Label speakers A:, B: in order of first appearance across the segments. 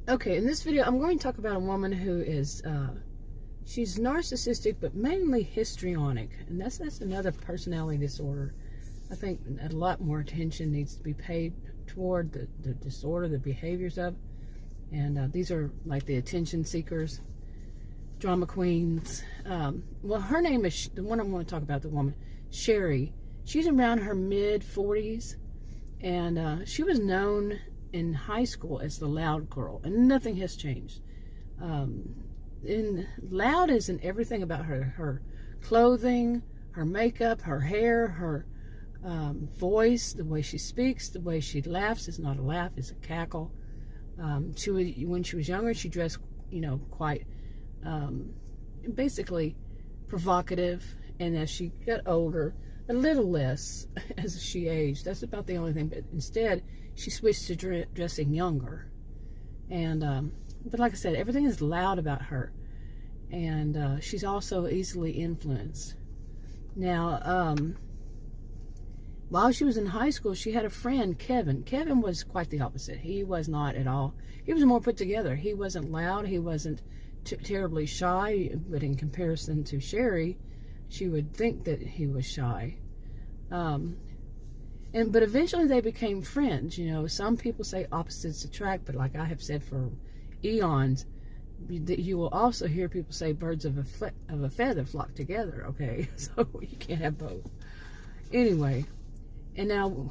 A: Okay, in this video, I'm going to talk about a woman who is, she's narcissistic, but mainly histrionic. And that's another personality disorder. I think a lot more attention needs to be paid toward the disorder, the behaviors of. And these are like the attention seekers, drama queens. Well, her name is, the one I want to talk about, the woman, Sherri. She's around her mid-40s. And she was known in high school as the loud girl, and nothing has changed. Loud is in everything about her clothing, her makeup, her hair, her voice, the way she speaks, the way she laughs is not a laugh, it's a cackle. When she was younger, she dressed, quite basically provocative, and as she got older, a little less as she aged. That's about the only thing. But instead, she switched to dressing younger. And but like I said, everything is loud about her, and she's also easily influenced. Now, while she was in high school, she had a friend, Kevin. Kevin was quite the opposite. He was not at all. He was more put together. He wasn't loud. He wasn't terribly shy. But in comparison to Sherri, she would think that he was shy. But eventually they became friends. Some people say opposites attract, but like I have said for eons, you will also hear people say birds of a feather flock together. Okay, so you can't have both. Anyway, and now,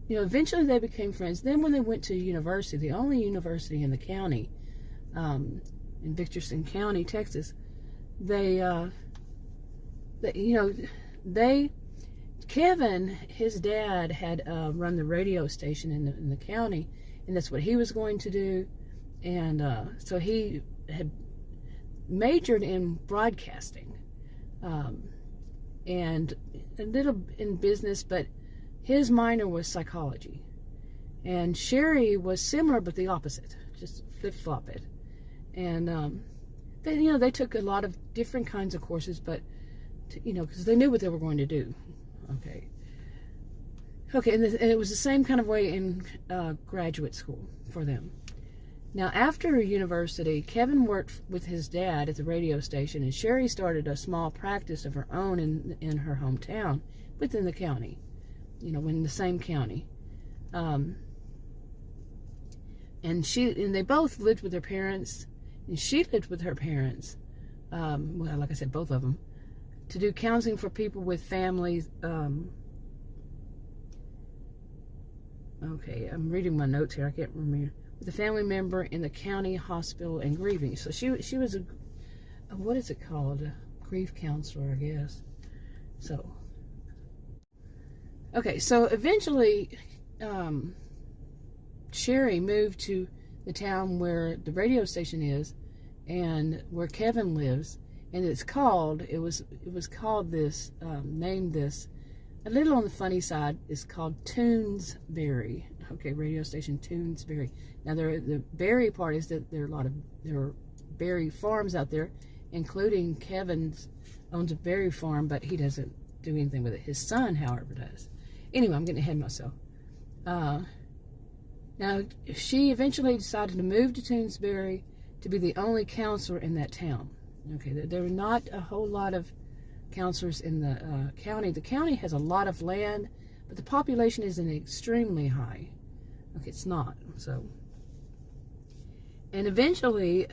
A: eventually they became friends. Then when they went to university, the only university in the county, in Victorson County, Texas, Kevin, his dad had run the radio station in the county, and that's what he was going to do. And so he had majored in broadcasting and a little in business, but his minor was psychology. And Sherri was similar, but the opposite, just flip-flop it. And they took a lot of different kinds of courses, but because they knew what they were going to do. Okay, and it was the same kind of way in graduate school for them. Now, after university, Kevin worked with his dad at the radio station, and Sherri started a small practice of her own in her hometown within the county, in the same county. And they both lived with their parents, and she lived with her parents. Well, like I said, both of them, to do counseling for people with families. Okay, I'm reading my notes here. I can't remember. With a family member in the county hospital and grieving. So she was a what is it called? A grief counselor, I guess. So, okay, so eventually, Sherri moved to the town where the radio station is, and where Kevin lives. And it was called this, named this, a little on the funny side, it's called Toonsbury. Okay, radio station Toonsbury. Now, the berry part is that there are berry farms out there, including Kevin's owns a berry farm, but he doesn't do anything with it. His son, however, does. Anyway, I'm getting ahead of myself. Now, she eventually decided to move to Toonsbury to be the only counselor in that town. Okay, there were not a whole lot of counselors in the county. The county has a lot of land, but the population isn't extremely high. Okay, it's not. So, and eventually,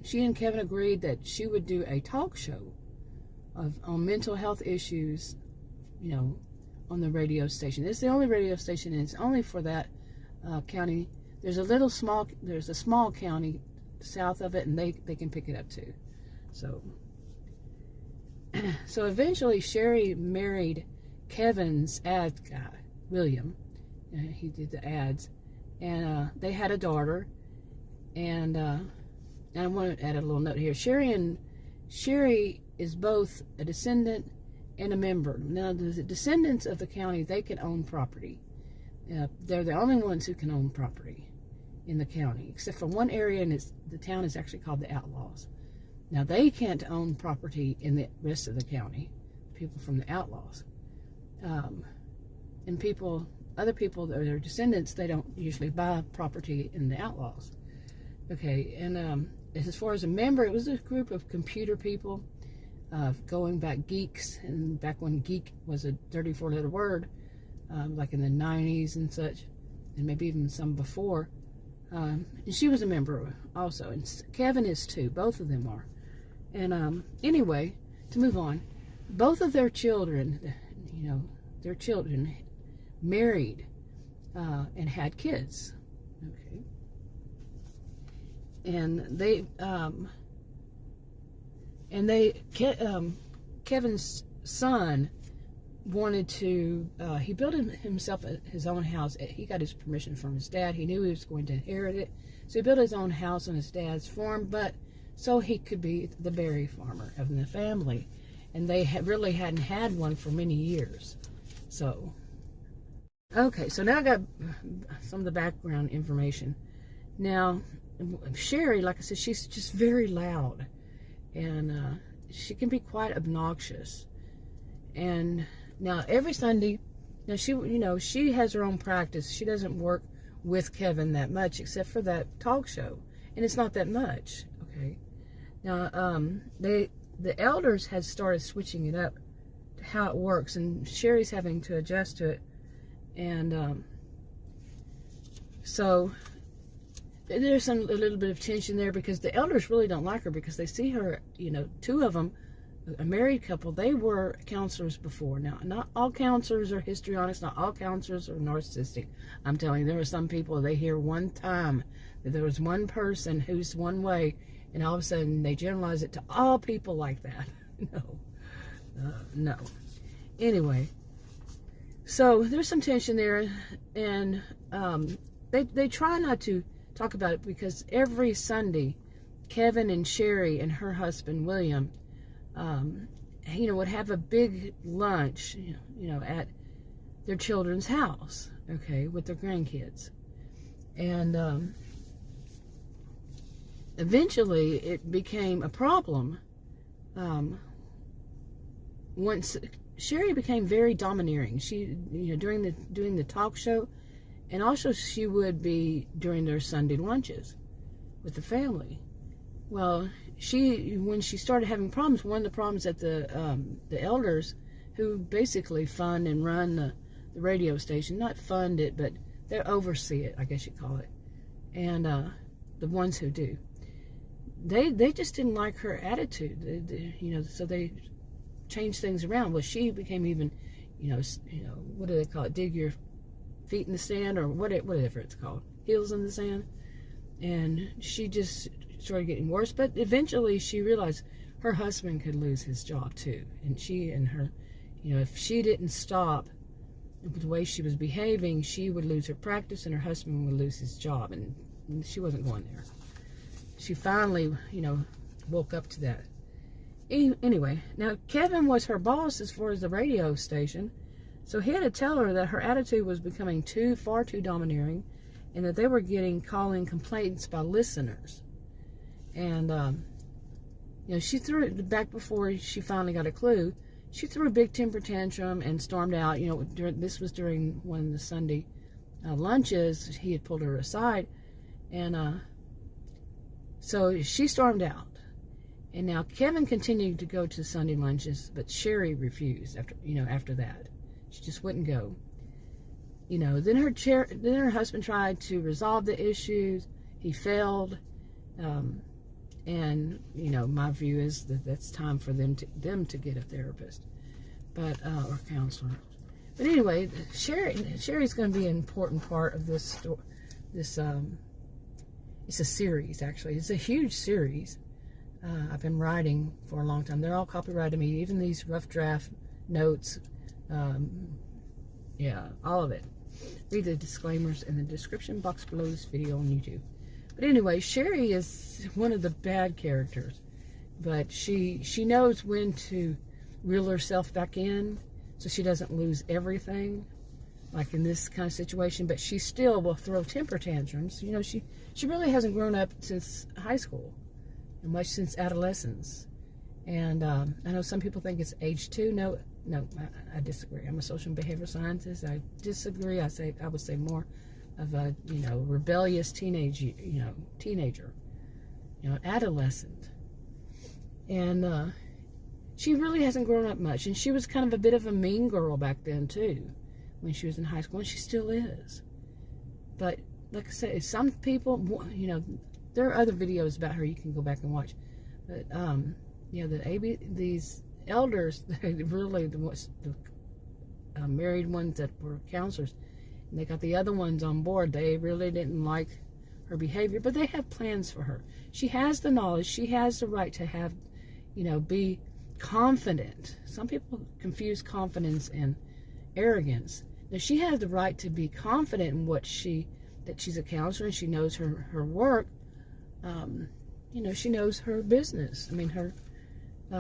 A: she and Kevin agreed that she would do a talk show on mental health issues, on the radio station. It's the only radio station, and it's only for that county. There's a small county south of it, and they can pick it up too. So eventually Sherri married Kevin's ad guy, William. He did the ads, and they had a daughter. And I want to add a little note here. Sherri is both a descendant and a member. Now, the descendants of the county, they can own property. They're the only ones who can own property in the county, except for one area, and the town is actually called the Outlaws. Now, they can't own property in the rest of the county, people from the Outlaws. And people other people, or their descendants, they don't usually buy property in the outlaws. Okay, and as far as a member, it was a group of computer people, going back geeks, and back when geek was a dirty four-letter word, like in the 90s and such, and maybe even some before. And she was a member also, and Kevin is too. Both of them are. And anyway, to move on, both of their children, their children married and had kids. Okay. And Kevin's son wanted to, he built himself his own house. He got his permission from his dad. He knew he was going to inherit it. So he built his own house on his dad's farm, but so he could be the berry farmer of the family. And they really hadn't had one for many years. So, okay, so now I got some of the background information. Now, Sherri, like I said, she's just very loud. And she can be quite obnoxious. And now every Sunday, now she has her own practice. She doesn't work with Kevin that much, except for that talk show, and it's not that much. Okay. Now the elders had started switching it up to how it works, and Sherri's having to adjust to it, and so there's a little bit of tension there, because the elders really don't like her, because they see her, two of them, a married couple, they were counselors before. Now, not all counselors are histrionics, not all counselors are narcissistic. I'm telling you, there are some people, they hear one time that there was one person who's one way, and all of a sudden they generalize it to all people like that. No. Anyway, so there's some tension there, and they try not to talk about it, because every Sunday, Kevin and Sherri and her husband, William, would have a big lunch, at their children's house, okay, with their grandkids. And eventually it became a problem once Sherri became very domineering. She, during the talk show, and also she would be during their Sunday lunches with the family. Well, when she started having problems, one of the problems that the elders, who basically fund and run the radio station, not fund it, but they oversee it, I guess you'd call it, and the ones who do, they just didn't like her attitude, so they changed things around. Well, she became even, what do they call it? Dig your feet in the sand, or whatever it's called, heels in the sand. And she just started getting worse. But eventually she realized her husband could lose his job too, and she and her, if she didn't stop the way she was behaving, she would lose her practice and her husband would lose his job, and she wasn't going there. She finally, woke up to that. Anyway, now Kevin was her boss as far as the radio station, so he had to tell her that her attitude was becoming far too domineering, and that they were calling complaints by listeners. And she threw it back before she finally got a clue. She threw a big temper tantrum and stormed out. This was during one of the Sunday lunches. He had pulled her aside, and so she stormed out. And now Kevin continued to go to Sunday lunches, but Sherri refused after that. She just wouldn't go. Then her husband tried to resolve the issues. He failed. And my view is that that's time for them to get a therapist, or counselor. But anyway, Sherri's going to be an important part of this story. It's a series, actually. It's a huge series. I've been writing for a long time. They're all copyrighted to me, even these rough draft notes. All of it. Read the disclaimers in the description box below this video on YouTube. But anyway, Sherri is one of the bad characters, but she knows when to reel herself back in so she doesn't lose everything, like in this kind of situation. But she still will throw temper tantrums. She really hasn't grown up since high school, and much since adolescence. And I know some people think it's age 2. No, no, I disagree. I'm a social and behavioral scientist. I disagree. I would say more of a, rebellious teenager, adolescent. And she really hasn't grown up much. And she was kind of a bit of a mean girl back then, too, when she was in high school. And she still is. But, like I said, some people, there are other videos about her you can go back and watch. But, these elders, really the married ones that were counselors, and they got the other ones on board. They really didn't like her behavior, but they have plans for her. She has the knowledge. She has the right to have, be confident. Some people confuse confidence and arrogance. Now, she has the right to be confident in that she's a counselor and she knows her work. She knows her business. Her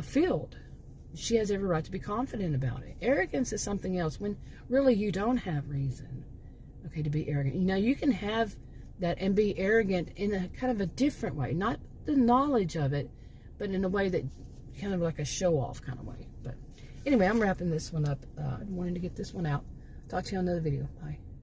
A: field. She has every right to be confident about it. Arrogance is something else, when really you don't have reason, to be arrogant. You can have that and be arrogant in a kind of a different way, not the knowledge of it, but in a way that kind of like a show-off kind of way. But anyway, I'm wrapping this one up. I wanted to get this one out. Talk to you on another video. Bye.